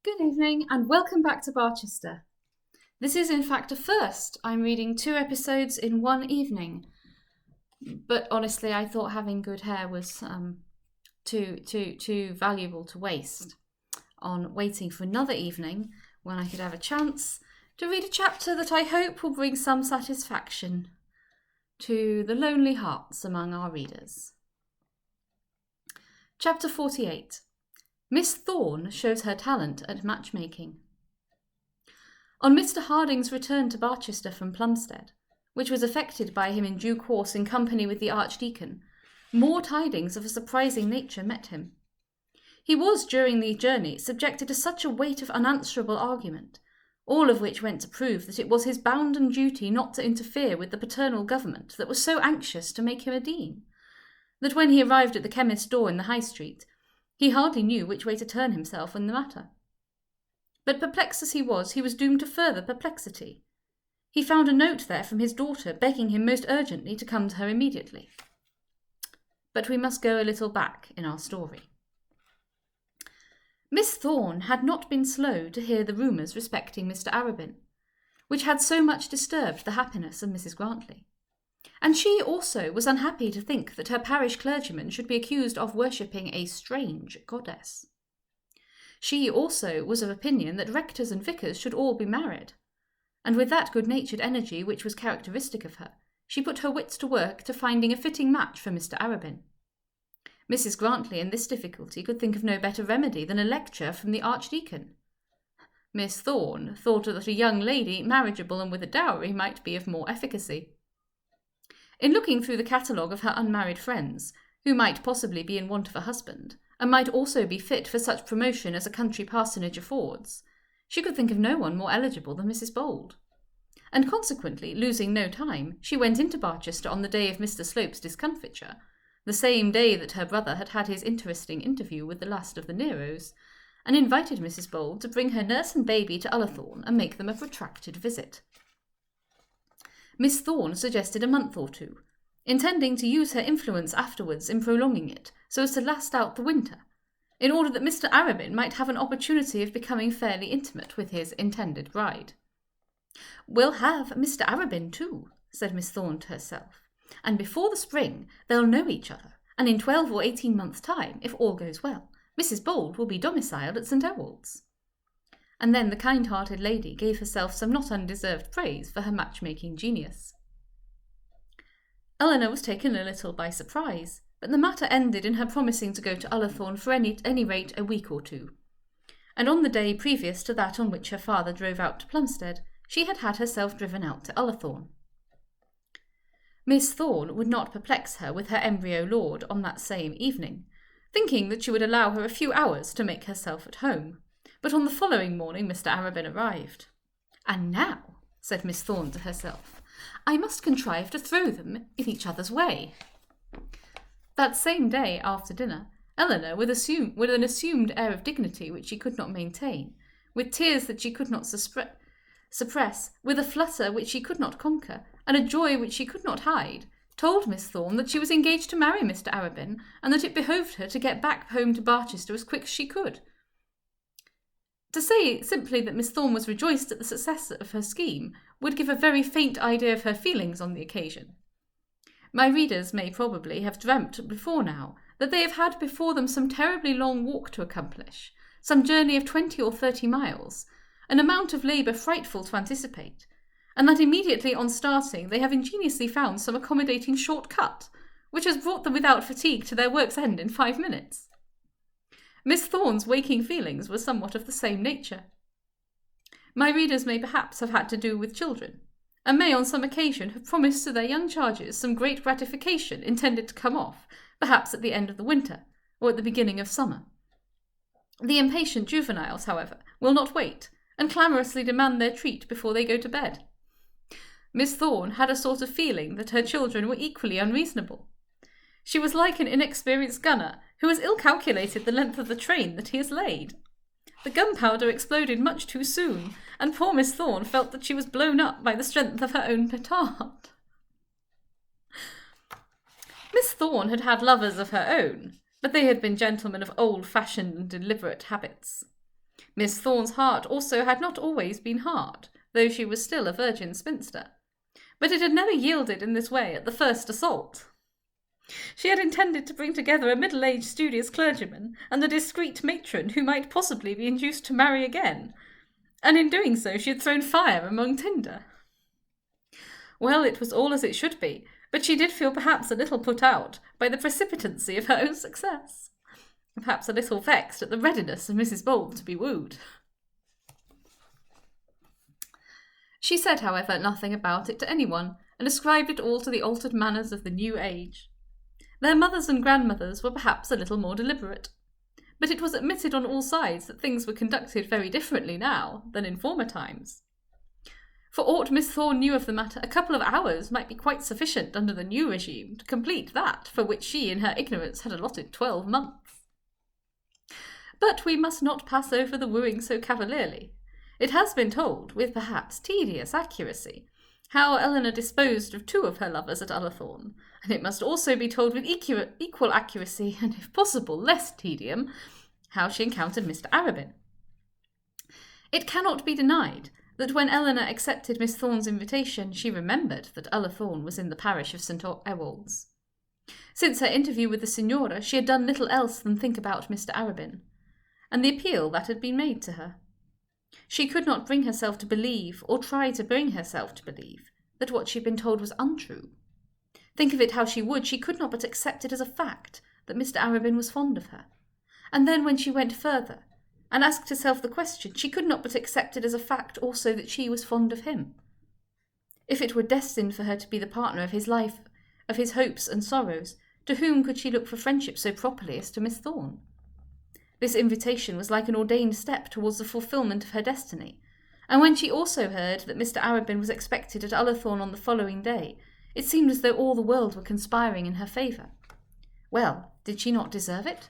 Good evening and welcome back to Barchester. This is in fact a first. I'm reading 2 episodes in one evening. But honestly, I thought having good hair was too valuable to waste on waiting for another evening when I could have a chance to read a chapter that I hope will bring some satisfaction to the lonely hearts among our readers. Chapter 48. Miss Thorne shows her talent at matchmaking. On Mr. Harding's return to Barchester from Plumstead, which was effected by him in due course in company with the Archdeacon, more tidings of a surprising nature met him. He was, during the journey, subjected to such a weight of unanswerable argument, all of which went to prove that it was his bounden duty not to interfere with the paternal government that was so anxious to make him a dean, that when he arrived at the chemist's door in the High Street, he hardly knew which way to turn himself in the matter. But perplexed as he was doomed to further perplexity. He found a note there from his daughter begging him most urgently to come to her immediately. But we must go a little back in our story. Miss Thorne had not been slow to hear the rumours respecting Mr. Arabin, which had so much disturbed the happiness of Mrs. Grantley. And she also was unhappy to think that her parish clergyman should be accused of worshipping a strange goddess. She also was of opinion that rectors and vicars should all be married, and with that good-natured energy which was characteristic of her, she put her wits to work to finding a fitting match for Mr. Arabin. Mrs. Grantley in this difficulty could think of no better remedy than a lecture from the Archdeacon. Miss Thorne thought that a young lady, marriageable and with a dowry, might be of more efficacy. In looking through the catalogue of her unmarried friends, who might possibly be in want of a husband, and might also be fit for such promotion as a country parsonage affords, she could think of no one more eligible than Mrs. Bold. And consequently, losing no time, she went into Barchester on the day of Mr. Slope's discomfiture, the same day that her brother had had his interesting interview with the last of the Neros, and invited Mrs. Bold to bring her nurse and baby to Ullathorne and make them a protracted visit. Miss Thorne suggested a month or 2, intending to use her influence afterwards in prolonging it so as to last out the winter, in order that Mr. Arabin might have an opportunity of becoming fairly intimate with his intended bride. "We'll have Mr. Arabin too," said Miss Thorne to herself, "and before the spring they'll know each other, and in 12 or 18 months' time, if all goes well, Mrs. Bold will be domiciled at St. Ewolds." And then the kind-hearted lady gave herself some not undeserved praise for her matchmaking genius. Eleanor was taken a little by surprise, but the matter ended in her promising to go to Ullathorne for any rate a week or 2. And on the day previous to that on which her father drove out to Plumstead, she had had herself driven out to Ullathorne. Miss Thorne would not perplex her with her embryo lord on that same evening, thinking that she would allow her a few hours to make herself at home. But on the following morning Mr. Arabin arrived. "And now," said Miss Thorne to herself, "I must contrive to throw them in each other's way." That same day, after dinner, Eleanor, with an assumed air of dignity which she could not maintain, with tears that she could not suppress, with a flutter which she could not conquer, and a joy which she could not hide, told Miss Thorne that she was engaged to marry Mr. Arabin, and that it behoved her to get back home to Barchester as quick as she could. To say simply that Miss Thorne was rejoiced at the success of her scheme would give a very faint idea of her feelings on the occasion. My readers may probably have dreamt before now that they have had before them some terribly long walk to accomplish, some journey of 20 or 30 miles, an amount of labour frightful to anticipate, and that immediately on starting they have ingeniously found some accommodating short cut, which has brought them without fatigue to their work's end in 5 minutes. Miss Thorne's waking feelings were somewhat of the same nature. My readers may perhaps have had to do with children, and may on some occasion have promised to their young charges some great gratification intended to come off, perhaps at the end of the winter, or at the beginning of summer. The impatient juveniles, however, will not wait, and clamorously demand their treat before they go to bed. Miss Thorne had a sort of feeling that her children were equally unreasonable. She was like an inexperienced gunner who has ill-calculated the length of the train that he has laid. The gunpowder exploded much too soon, and poor Miss Thorne felt that she was blown up by the strength of her own petard. Miss Thorne had had lovers of her own, but they had been gentlemen of old-fashioned and deliberate habits. Miss Thorne's heart also had not always been hard, though she was still a virgin spinster. But it had never yielded in this way at the first assault. She had intended to bring together a middle-aged studious clergyman and a discreet matron who might possibly be induced to marry again, and in doing so she had thrown fire among tinder. Well, it was all as it should be, but she did feel perhaps a little put out by the precipitancy of her own success, perhaps a little vexed at the readiness of Mrs. Bold to be wooed. She said, however, nothing about it to anyone, and ascribed it all to the altered manners of the new age. Their mothers and grandmothers were perhaps a little more deliberate, but it was admitted on all sides that things were conducted very differently now than in former times. For aught Miss Thorne knew of the matter, a couple of hours might be quite sufficient under the new regime to complete that for which she in her ignorance had allotted 12 months. But we must not pass over the wooing so cavalierly. It has been told, with perhaps tedious accuracy, how Eleanor disposed of 2 of her lovers at Ullathorne, and it must also be told with equal accuracy, and if possible less tedium, how she encountered Mr. Arabin. It cannot be denied that when Eleanor accepted Miss Thorne's invitation, she remembered that Ullathorne was in the parish of St. Ewolds. Since her interview with the Signora, she had done little else than think about Mr. Arabin, and the appeal that had been made to her. She could not bring herself to believe, or try to bring herself to believe, that what she had been told was untrue. Think of it how she would, she could not but accept it as a fact that Mr. Arabin was fond of her. And then when she went further, and asked herself the question, she could not but accept it as a fact also that she was fond of him. If it were destined for her to be the partner of his life, of his hopes and sorrows, to whom could she look for friendship so properly as to Miss Thorne? This invitation was like an ordained step towards the fulfilment of her destiny, and when she also heard that Mr. Arabin was expected at Ullathorne on the following day, it seemed as though all the world were conspiring in her favour. Well, did she not deserve it?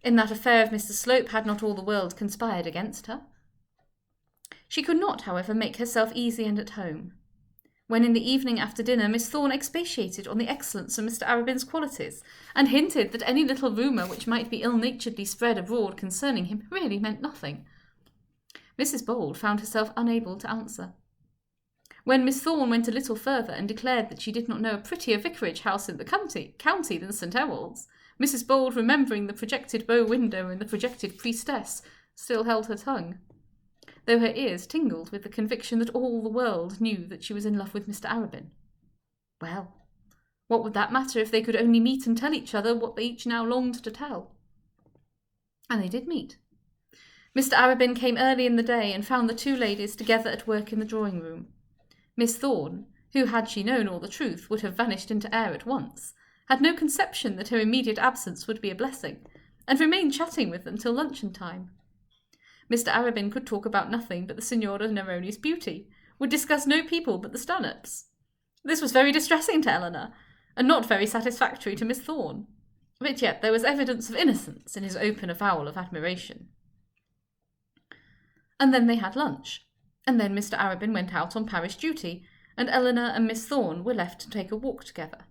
In that affair of Mr. Slope had not all the world conspired against her? She could not, however, make herself easy and at home. When in the evening after dinner Miss Thorne expatiated on the excellence of Mr. Arabin's qualities, and hinted that any little rumour which might be ill-naturedly spread abroad concerning him really meant nothing, Mrs. Bold found herself unable to answer. When Miss Thorne went a little further and declared that she did not know a prettier vicarage house in the county than St. Ewolds, Mrs. Bold, remembering the projected bow window and the projected priestess, still held her tongue, though her ears tingled with the conviction that all the world knew that she was in love with Mr. Arabin. Well, what would that matter if they could only meet and tell each other what they each now longed to tell? And they did meet. Mr. Arabin came early in the day and found the 2 ladies together at work in the drawing-room. Miss Thorne, who, had she known all the truth, would have vanished into air at once, had no conception that her immediate absence would be a blessing, and remained chatting with them till luncheon time. Mr. Arabin could talk about nothing but the Signora Neroni's beauty, would discuss no people but the Stanhopes. This was very distressing to Eleanor, and not very satisfactory to Miss Thorne, but yet there was evidence of innocence in his open avowal of admiration. And then they had lunch, and then Mr. Arabin went out on parish duty, and Eleanor and Miss Thorne were left to take a walk together.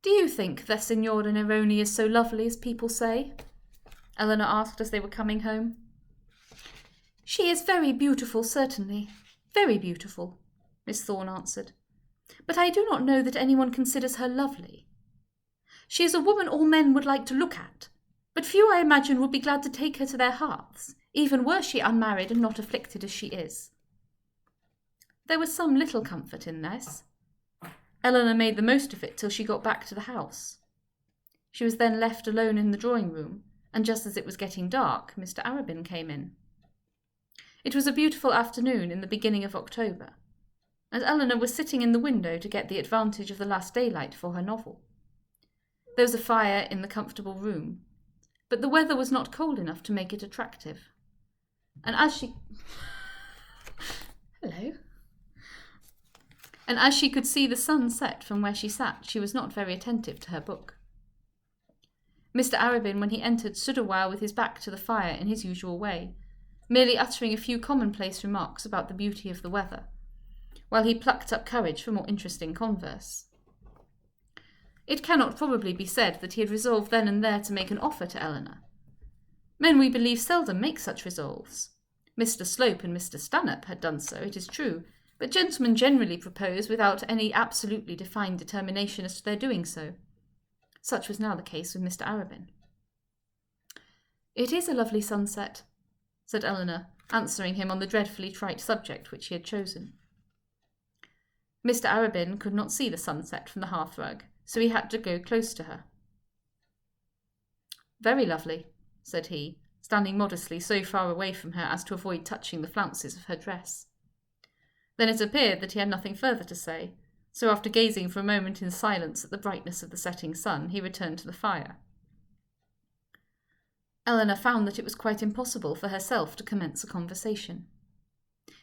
"Do you think the Signora Neroni is so lovely as people say?" Eleanor asked as they were coming home. "She is very beautiful, certainly, very beautiful," Miss Thorne answered. "But I do not know that anyone considers her lovely. She is a woman all men would like to look at, but few, I imagine, would be glad to take her to their hearths, even were she unmarried and not afflicted as she is." There was some little comfort in this. Eleanor made the most of it till she got back to the house. She was then left alone in the drawing-room, and just as it was getting dark, Mr. Arabin came in. It was a beautiful afternoon in the beginning of October, and Eleanor was sitting in the window to get the advantage of the last daylight for her novel. There was a fire in the comfortable room, but the weather was not cold enough to make it attractive. And as she... Hello. And as she could see the sun set from where she sat, she was not very attentive to her book. Mr. Arabin, when he entered, stood a while with his back to the fire in his usual way, merely uttering a few commonplace remarks about the beauty of the weather, while he plucked up courage for more interesting converse. It cannot probably be said that he had resolved then and there to make an offer to Eleanor, Men, we believe, seldom make such resolves. Mr. Slope and Mr. Stanhope had done so, it is true, but gentlemen generally propose without any absolutely defined determination as to their doing so. Such was now the case with Mr. Arabin. "It is a lovely sunset," said Eleanor, answering him on the dreadfully trite subject which he had chosen. Mr. Arabin could not see the sunset from the hearthrug, so he had to go close to her. "Very lovely," said he, standing modestly so far away from her as to avoid touching the flounces of her dress. Then it appeared that he had nothing further to say, so after gazing for a moment in silence at the brightness of the setting sun, he returned to the fire. Eleanor found that it was quite impossible for herself to commence a conversation.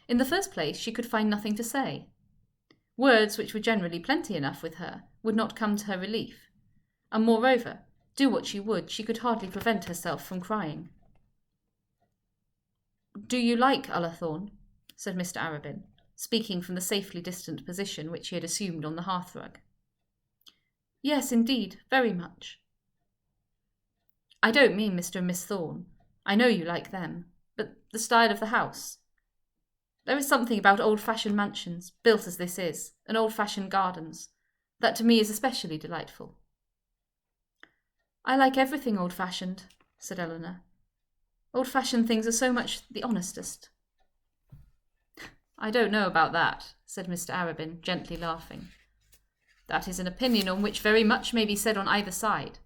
In the first place, she could find nothing to say. Words, which were generally plenty enough with her, would not come to her relief, and moreover, do what she would, she could hardly prevent herself from crying. "Do you like Ullathorne?" said Mr. Arabin, speaking from the safely distant position which he had assumed on the hearthrug. "Yes, indeed, very much." "I don't mean Mr. and Miss Thorne. I know you like them, but the style of the house. There is something about old-fashioned mansions, built as this is, and old-fashioned gardens, that to me is especially delightful." "I like everything old-fashioned," said Eleanor. "Old-fashioned things are so much the honestest." "I don't know about that," said Mr. Arabin, gently laughing. "That is an opinion on which very much may be said on either side.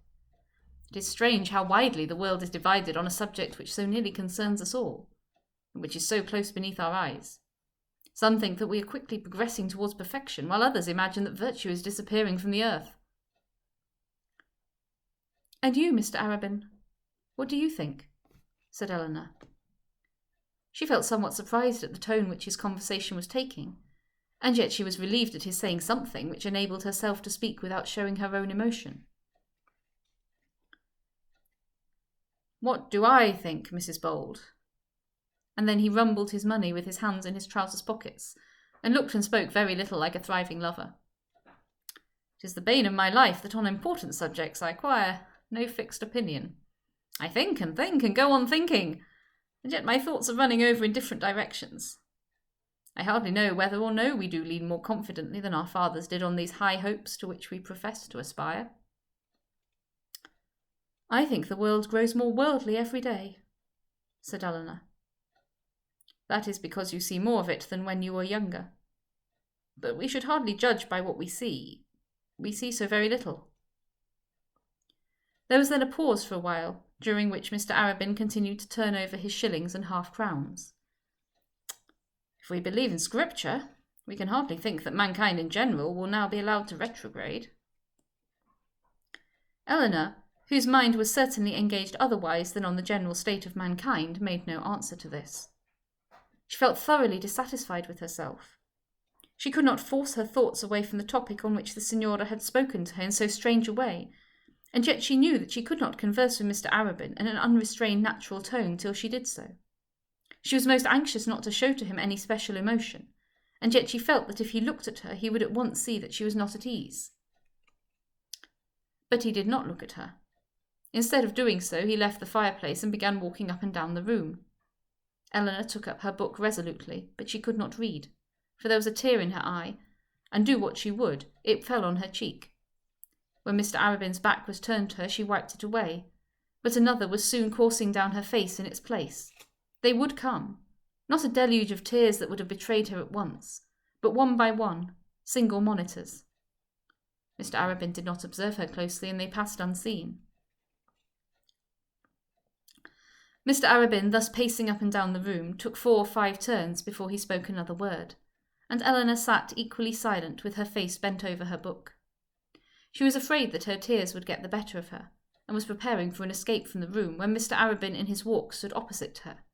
It is strange how widely the world is divided on a subject which so nearly concerns us all, and which is so close beneath our eyes. Some think that we are quickly progressing towards perfection, while others imagine that virtue is disappearing from the earth." "And you, Mr. Arabin, what do you think?" said Eleanor. She felt somewhat surprised at the tone which his conversation was taking, and yet she was relieved at his saying something which enabled herself to speak without showing her own emotion. "What do I think, Mrs. Bold?" And then he rumbled his money with his hands in his trousers pockets, and looked and spoke very little like a thriving lover. "It is the bane of my life that on important subjects I acquire no fixed opinion. I think and go on thinking, and yet my thoughts are running over in different directions. I hardly know whether or no we do lean more confidently than our fathers did on these high hopes to which we profess to aspire." "I think the world grows more worldly every day," said Eleanor. "That is because you see more of it than when you were younger. But we should hardly judge by what we see. We see so very little." There was then a pause for a while, during which Mr. Arabin continued to turn over his shillings and half-crowns. "If we believe in Scripture, we can hardly think that mankind in general will now be allowed to retrograde." Eleanor, whose mind was certainly engaged otherwise than on the general state of mankind, made no answer to this. She felt thoroughly dissatisfied with herself. She could not force her thoughts away from the topic on which the Signora had spoken to her in so strange a way, and yet she knew that she could not converse with Mr. Arabin in an unrestrained natural tone till she did so. She was most anxious not to show to him any special emotion, and yet she felt that if he looked at her he would at once see that she was not at ease. But he did not look at her. Instead of doing so, he left the fireplace and began walking up and down the room. Eleanor took up her book resolutely, but she could not read, for there was a tear in her eye, and do what she would, it fell on her cheek. When Mr. Arabin's back was turned to her, she wiped it away, but another was soon coursing down her face in its place. They would come, not a deluge of tears that would have betrayed her at once, but one by one, single monitors. Mr. Arabin did not observe her closely, and they passed unseen. Mr. Arabin, thus pacing up and down the room, took 4 or 5 turns before he spoke another word, and Eleanor sat equally silent with her face bent over her book. She was afraid that her tears would get the better of her, and was preparing for an escape from the room when Mr. Arabin in his walk stood opposite to her.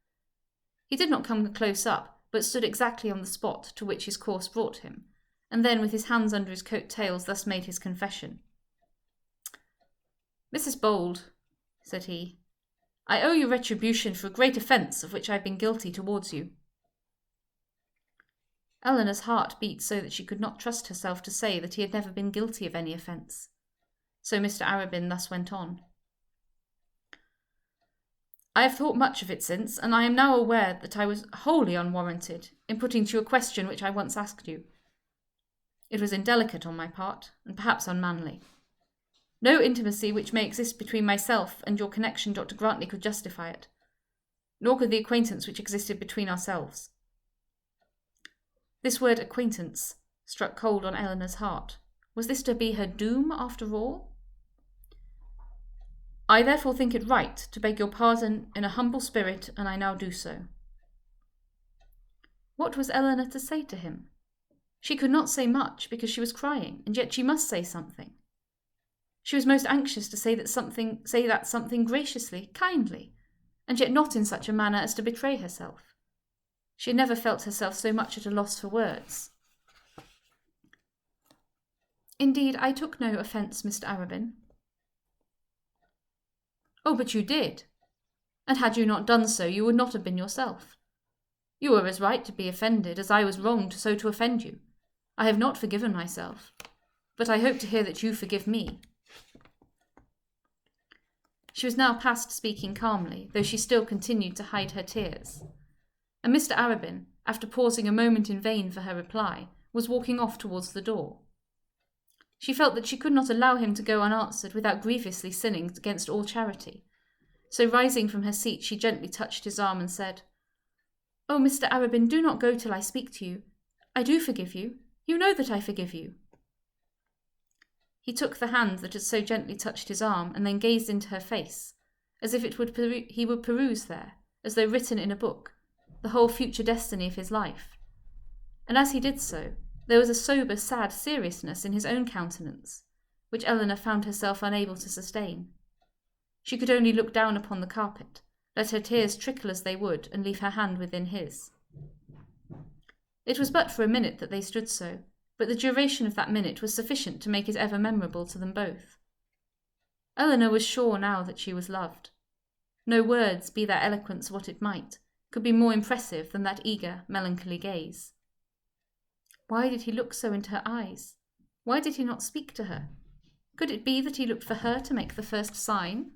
He did not come close up, but stood exactly on the spot to which his course brought him, and then with his hands under his coat tails thus made his confession. "Mrs. Bold," said he, "I owe you retribution for a great offence of which I have been guilty towards you." Eleanor's heart beat so that she could not trust herself to say that he had never been guilty of any offence. So Mr. Arabin thus went on. I have thought much of it since, and I am now aware that I was wholly unwarranted in putting to you a question which I once asked you. It was indelicate on my part, and perhaps unmanly. No intimacy which may exist between myself and your connection, Dr. Grantley, could justify it, nor could the acquaintance which existed between ourselves. This word acquaintance struck cold on Eleanor's heart. Was this to be her doom, after all? I therefore think it right to beg your pardon in a humble spirit, and I now do so. What was Eleanor to say to him? She could not say much because she was crying, and yet she must say something. She was most anxious to say that something graciously, kindly, and yet not in such a manner as to betray herself. She had never felt herself so much at a loss for words. Indeed, I took no offence, Mr. Arabin. Oh, but you did. And had you not done so, you would not have been yourself. You were as right to be offended as I was wrong so to offend you. I have not forgiven myself, but I hope to hear that you forgive me. She was now past speaking calmly, though she still continued to hide her tears. And Mr. Arabin, after pausing a moment in vain for her reply, was walking off towards the door. She felt that she could not allow him to go unanswered without grievously sinning against all charity. So rising from her seat, she gently touched his arm and said, "Oh, Mr. Arabin, do not go till I speak to you. I do forgive you. You know that I forgive you." He took the hand that had so gently touched his arm and then gazed into her face, as if he would peruse there, as though written in a book, the whole future destiny of his life. And as he did so, there was a sober, sad seriousness in his own countenance, which Eleanor found herself unable to sustain. She could only look down upon the carpet, let her tears trickle as they would, and leave her hand within his. It was but for a minute that they stood so, but the duration of that minute was sufficient to make it ever memorable to them both. Eleanor was sure now that she was loved. No words, be their eloquence what it might, could be more impressive than that eager, melancholy gaze. Why did he look so into her eyes? Why did he not speak to her? Could it be that he looked for her to make the first sign?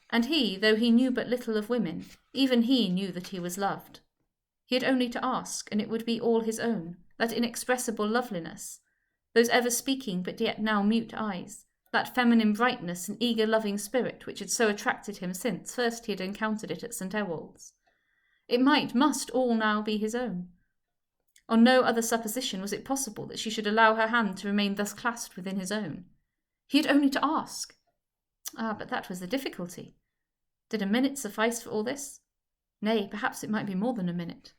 And he, though he knew but little of women, even he knew that he was loved. He had only to ask, and it would be all his own, that inexpressible loveliness, those ever-speaking but yet now mute eyes, that feminine brightness and eager loving spirit which had so attracted him since first he had encountered it at St. Ewolds. It must all now be his own. On no other supposition was it possible that she should allow her hand to remain thus clasped within his own. He had only to ask. But that was the difficulty. Did a minute suffice for all this? Nay, perhaps it might be more than a minute.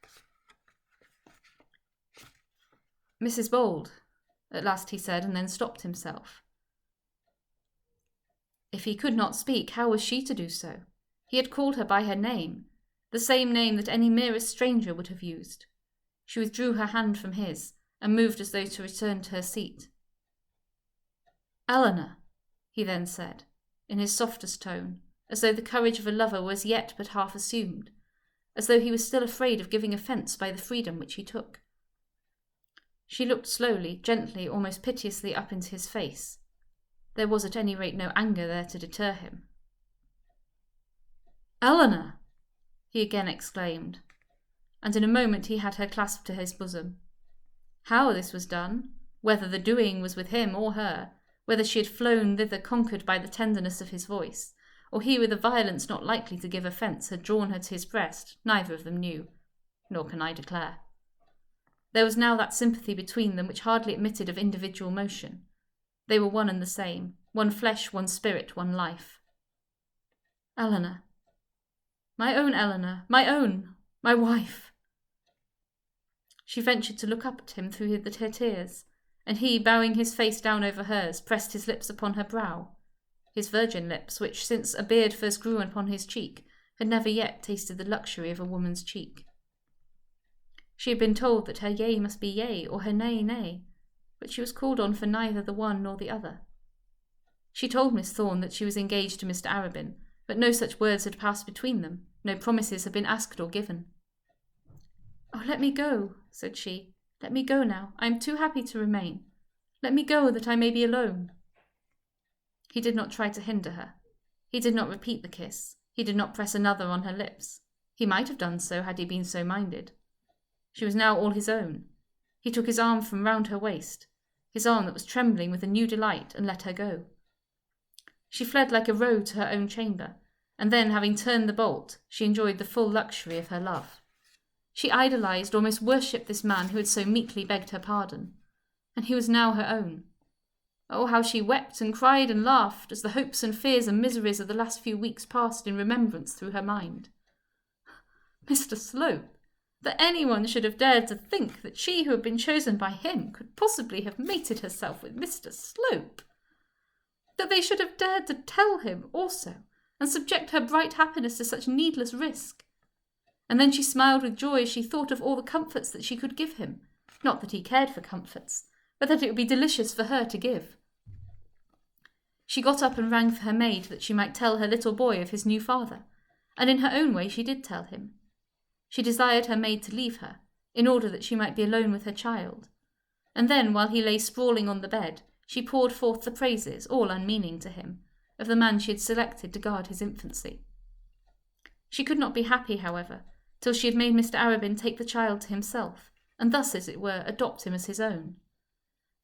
"Mrs. Bold," at last he said, and then stopped himself. If he could not speak, how was she to do so? He had called her by her name, the same name that any merest stranger would have used. She withdrew her hand from his, and moved as though to return to her seat. "Eleanor," he then said, in his softest tone, as though the courage of a lover was yet but half assumed, as though he was still afraid of giving offence by the freedom which he took. She looked slowly, gently, almost piteously up into his face. There was at any rate no anger there to deter him. "Eleanor!" he again exclaimed, and in a moment he had her clasped to his bosom. How this was done, whether the doing was with him or her, whether she had flown thither conquered by the tenderness of his voice, or he with a violence not likely to give offence had drawn her to his breast, neither of them knew, nor can I declare. There was now that sympathy between them which hardly admitted of individual motion. They were one and the same, one flesh, one spirit, one life. "Eleanor, my own Eleanor, my own, my wife!" She ventured to look up at him through her tears, and he, bowing his face down over hers, pressed his lips upon her brow, his virgin lips, which, since a beard first grew upon his cheek, had never yet tasted the luxury of a woman's cheek. She had been told that her yea must be yea, or her nay, nay, but she was called on for neither the one nor the other. She told Miss Thorne that she was engaged to Mr. Arabin, but no such words had passed between them, no promises had been asked or given. "Oh, let me go," said she. "Let me go now. I am too happy to remain. Let me go, that I may be alone." He did not try to hinder her. He did not repeat the kiss. He did not press another on her lips. He might have done so had he been so minded. She was now all his own. He took his arm from round her waist, his arm that was trembling with a new delight, and let her go. She fled like a roe to her own chamber, and then, having turned the bolt, she enjoyed the full luxury of her love. She idolized, almost worshipped this man who had so meekly begged her pardon, and he was now her own. Oh, how she wept and cried and laughed as the hopes and fears and miseries of the last few weeks passed in remembrance through her mind. Mr. Slope! That anyone should have dared to think that she who had been chosen by him could possibly have mated herself with Mr. Slope! That they should have dared to tell him also, and subject her bright happiness to such needless risk. And then she smiled with joy as she thought of all the comforts that she could give him. Not that he cared for comforts, but that it would be delicious for her to give. She got up and rang for her maid that she might tell her little boy of his new father, and in her own way she did tell him. She desired her maid to leave her, in order that she might be alone with her child, and then, while he lay sprawling on the bed, she poured forth the praises, all unmeaning to him, of the man she had selected to guard his infancy. She could not be happy, however, till she had made Mr. Arabin take the child to himself, and thus, as it were, adopt him as his own.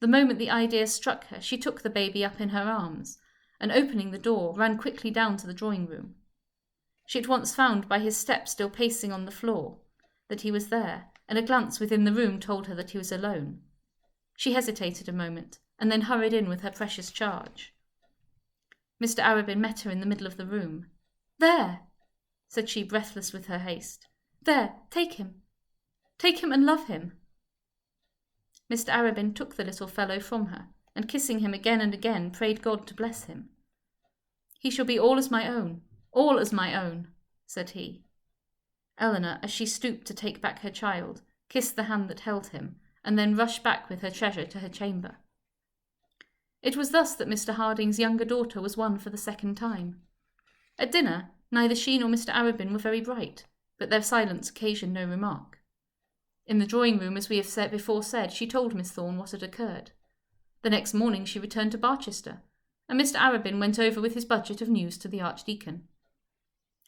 The moment the idea struck her, she took the baby up in her arms, and opening the door, ran quickly down to the drawing-room. She at once found, by his step still pacing on the floor, that he was there, and a glance within the room told her that he was alone. She hesitated a moment, and then hurried in with her precious charge. Mr. Arabin met her in the middle of the room. "There," said she, breathless with her haste. "There, take him. Take him and love him." Mr. Arabin took the little fellow from her, and kissing him again and again, prayed God to bless him. "He shall be all as my own, all as my own," said he. Eleanor, as she stooped to take back her child, kissed the hand that held him, and then rushed back with her treasure to her chamber. It was thus that Mr. Harding's younger daughter was won for the second time. At dinner, neither she nor Mr. Arabin were very bright, but their silence occasioned no remark. In the drawing-room, as we have before said, she told Miss Thorne what had occurred. The next morning she returned to Barchester, and Mr. Arabin went over with his budget of news to the Archdeacon.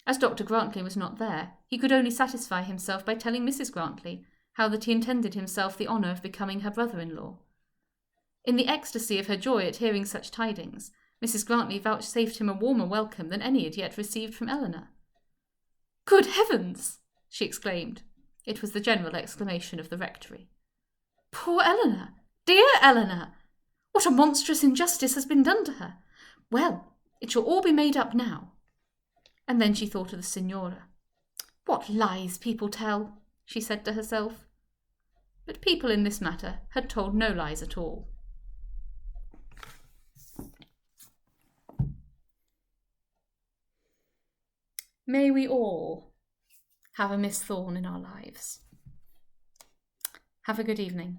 As Dr. Grantley was not there, he could only satisfy himself by telling Mrs. Grantley how that he intended himself the honour of becoming her brother-in-law. In the ecstasy of her joy at hearing such tidings, Mrs. Grantley vouchsafed him a warmer welcome than any had yet received from Eleanor. "Good heavens!" she exclaimed. It was the general exclamation of the rectory. "Poor Eleanor! Dear Eleanor! What a monstrous injustice has been done to her! Well, it shall all be made up now." And then she thought of the signora. "What lies people tell!" she said to herself. But people in this matter had told no lies at all. May we all have a Miss Thorne in our lives. Have a good evening.